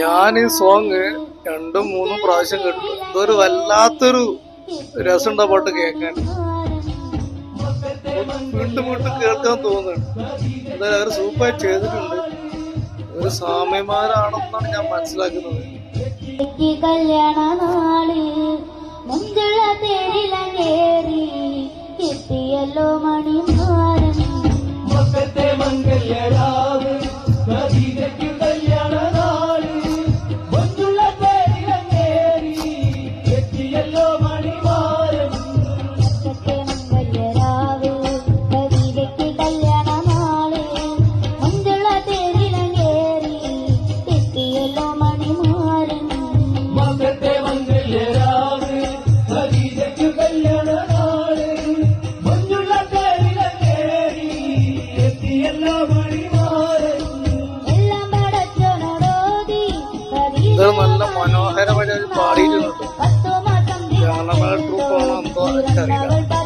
ഞാൻ ഈ സോങ് 2-3 പ്രാവശ്യം കേട്ടു. ഇതൊരു വല്ലാത്തൊരു രസമുണ്ട പാട്ട് കേൾക്കാൻ, വീണ്ടും വീണ്ടും കേൾക്കാൻ തോന്നുന്നുണ്ട്. എന്തായാലും അവർ സൂപ്പറായിട്ട് ചെയ്തിട്ടുണ്ട്. ഒരു സാമ്യമാരാണെന്നാണ് ഞാൻ മനസ്സിലാക്കുന്നത്. കല്യാണ നാള് മുഞ്ചുള്ള തേരിലങ്ങേറി എത്തിയല്ലോ മണിമാരൻ മംഗല്യരാവ് കല്യാണ നാള് മുഞ്ചുള്ള തേരിലങ്ങേറി എത്തിയല്ലോ മണിമാരൻ മംഗല്യരാവ് കവിതയ്ക്ക് കല്യാണ നാള് മുഞ്ചുള്ള തേരിലങ്ങേറി എത്തിയല്ലോ മണിമാരൻ മംഗല്യരാവ് കവിതയ്ക്ക് കല്യാണ നാള് മുഞ്ചുള്ള തേരിലങ്ങേറി എത്തിയല്ലോ മണിമാരൻ എല്ലാം പടച്ചോനോടോതി നല്ല മനോഹരമായിട്ട് പാടിയിട്ടുണ്ട്. ട്രൂപ്പാണോ എന്തോ എനിക്കറിയില്ല.